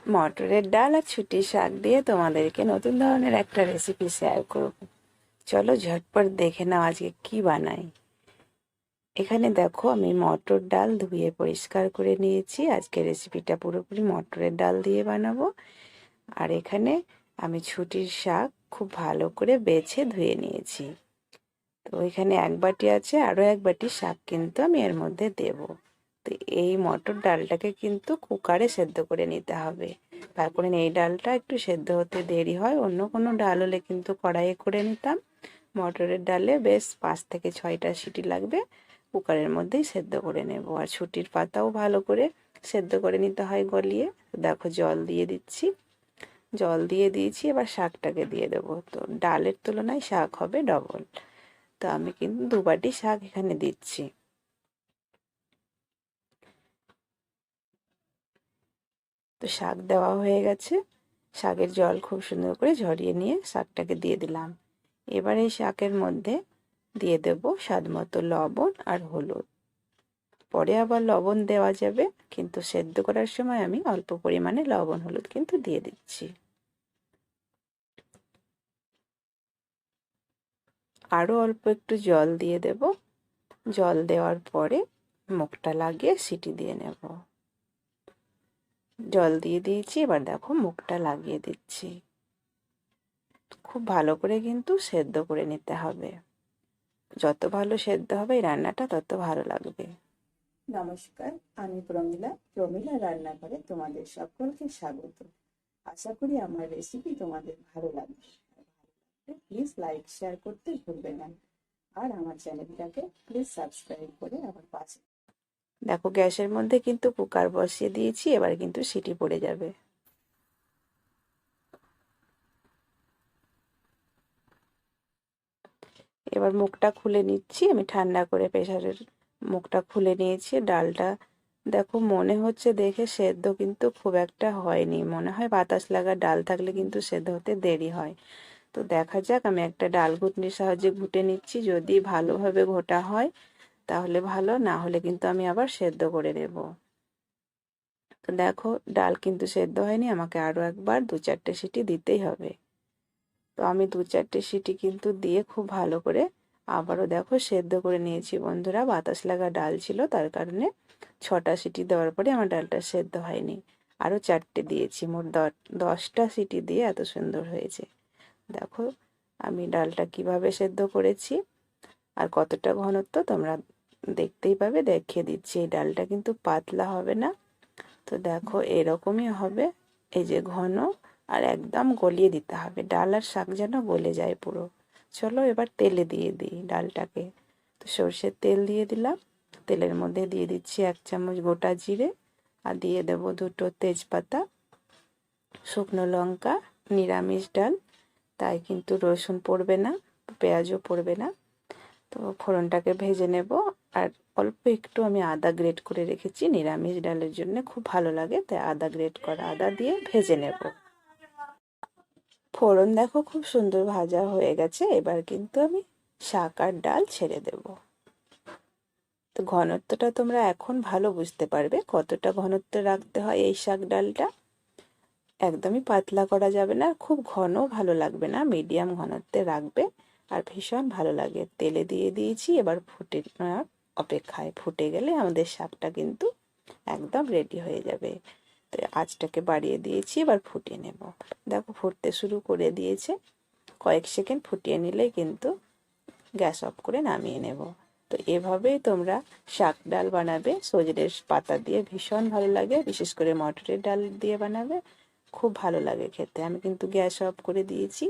মটরের ডাল আর ছুটির শাক দিয়ে তোমাদেরকে নতুন ধরনের একটা রেসিপি শেয়ার করব। চলো ঝটপট দেখে নাও আজকে কি বানাই। এখানে দেখো আমি মটর ডাল ধুয়ে পরিষ্কার করে নিয়েছি। আজকে রেসিপিটা পুরোপুরি মটরের ডাল দিয়ে বানাবো। আর এখানে আমি ছুটির শাক খুব ভালো করে বেছে ধুয়ে নিয়েছি। তো এখানে এক বাটি আছে, আরও এক বাটি শাক কিন্তু আমি এর মধ্যে দেব। তো এই মটর ডালটাকে কিন্তু কুকারে সেদ্ধ করে নিতে হবে। তারপরে এই ডালটা একটু সেদ্ধ হতে দেরি হয়, অন্য কোনো ডাল হলে কিন্তু কড়াইয়ে করে নিতাম। মটরের ডালে বেশ 5 থেকে 6টা সিটি লাগবে, কুকারের মধ্যেই সেদ্ধ করে নেব। আর ছুটির পাতাও ভালো করে সেদ্ধ করে নিতে হয় গলিয়ে। দেখো জল দিয়ে দিচ্ছি, জল দিয়ে দিয়েছি। এবার শাকটাকে দিয়ে দেবো। তো ডালের তুলনায় শাক হবে ডবল। তো আমি কিন্তু 2 বাটি শাক এখানে দিচ্ছি। তো শাক দেওয়া হয়ে গেছে, শাকের জল খুব সুন্দর করে ঝরিয়ে নিয়ে শাকটাকে দিয়ে দিলাম। এবার এই শাকের মধ্যে দিয়ে দেব স্বাদ মতো লবণ আর হলুদ। পরে আবার লবণ দেওয়া যাবে, কিন্তু সেদ্ধ করার সময় আমি অল্প পরিমাণে লবণ হলুদ কিন্তু দিয়ে দিচ্ছি। আরও অল্প একটু জল দিয়ে দেব। জল দেওয়ার পরে মুখটা লাগিয়ে সিটি দিয়ে নেব। জল দিয়ে দিয়েছি, এবার দেখো মুখটা লাগিয়ে দিচ্ছি। খুব ভালো করে কিন্তু সেদ্ধ করে নিতে হবে। যত ভালো সেদ্ধ হবে এই রান্নাটা তত ভালো লাগবে। নমস্কার, আমি প্রমীলা রান্নাঘরে তোমাদের সকলকে স্বাগত। আশা করি আমার রেসিপি তোমাদের ভালো লাগবে। প্লিজ লাইক শেয়ার করতে ভুলবে না। আর আমার চ্যানেলটাকে প্লিজ সাবস্ক্রাইব করে আমার পাশে। দেখো গ্যাসের মধ্যে কিন্তু কুকার বসিয়ে দিয়েছি, এবার কিন্তু সিটি পড়ে যাবে। এবার মুখটা খুলে নিচ্ছি। আমি ঠান্ডা করে প্রেসারের মুখটা খুলে নিয়েছি। ডালটা দেখো মনে হচ্ছে দেখে সেদ্ধ কিন্তু খুব একটা হয়নি, মনে হয় বাতাস লাগা ডাল থাকলে কিন্তু সেদ্ধ হতে দেরি হয়। তো দেখা যাক, আমি একটা ডাল ঘুটনির সাহায্যে ঘুটে নিচ্ছি। যদি ভালোভাবে ঘোটা হয় তাহলে ভালো, না হলে কিন্তু আমি আবার সেদ্ধ করে নেব। তো দেখো ডাল কিন্তু সেদ্ধ হয়নি, আমাকে আরও একবার 2-4টে সিটি দিতেই হবে। তো আমি 2-4টে সিটি কিন্তু দিয়ে খুব ভালো করে আবারও দেখো সেদ্ধ করে নিয়েছি বন্ধুরা। বাতাস লাগা ডাল ছিল, তার কারণে 6টা সিটি দেওয়ার পরে আমার ডালটা সেদ্ধ হয়নি। আরও 4টে দিয়েছি, মোট 10টা সিটি দিয়ে এত সুন্দর হয়েছে। দেখো আমি ডালটা কিভাবে সেদ্ধ করেছি আর কতটা ঘনত্ব তোমরা দেখতেই পাবে। দেখিয়ে দিচ্ছি, এই ডালটা কিন্তু পাতলা হবে না। তো দেখো এরকমই হবে, এই যে ঘন। আর একদম গলিয়ে দিতে হবে, ডাল আর শাক যেন গলে যায় পুরো। চলো এবার তেলে দিয়ে দিই ডালটাকে। তো সর্ষের তেল দিয়ে দিলাম। তেলের মধ্যে দিয়ে দিচ্ছি 1 চামচ গোটা জিরে, আর দিয়ে দেবো 2টো তেজপাতা, শুকনো লঙ্কা। নিরামিষ ডাল তাই কিন্তু রসুন পড়বে না, পেঁয়াজও পড়বে না। তো ফোড়নটাকে ভেজে নেব। আর অল্প একটু আমি আদা গ্রেট করে রেখেছি, নিরামিষ ডালের জন্য খুব ভালো লাগে, তাই আদা গ্রেট করা আদা দিয়ে ভেজে নেব। ফোড়ন দেখো খুব সুন্দর ভাজা হয়ে গেছে। এবার কিন্তু আমি শাক আর ডাল ছেড়ে দেব। তো ঘনত্বটা তোমরা এখন ভালো বুঝতে পারবে কতটা ঘনত্ব রাখতে হয় এই শাক ডালটা। একদমই পাতলা করা যাবে না, খুব ঘনও ভালো লাগবে না, মিডিয়াম ঘনত্বে রাখবে। আর ভীষণ ভালো লাগে। তেলে দিয়ে দিয়েছি, এবার ফুটে অপেক্ষায়। ফুটে গেলে আমাদের শাকটা কিন্তু একদম রেডি হয়ে যাবে। তো আঁচটাকে বাড়িয়ে দিয়েছি, এবার ফুটিয়ে নেব। দেখো ফুটতে শুরু করে দিয়েছে। কয়েক সেকেন্ড ফুটিয়ে নিলেই কিন্তু গ্যাস অফ করে নামিয়ে নেব। তো এভাবেই তোমরা শাক ডাল বানাবে, সজনের পাতা দিয়ে ভীষণ ভালো লাগে। বিশেষ করে মটরের ডাল দিয়ে বানাবে, খুব ভালো লাগে খেতে। আমি কিন্তু গ্যাস অফ করে দিয়েছি।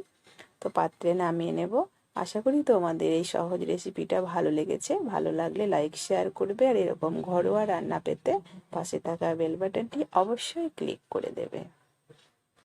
তো পাত্রে নামিয়ে নেব। আশা করি তোমাদের এই সহজ রেসিপিটা ভালো লেগেছে। ভালো লাগলে লাইক শেয়ার করবে, আর এরকম ঘরোয়া রান্না পেতে পাশে থাকা বেল বাটনটি অবশ্যই ক্লিক করে দেবে।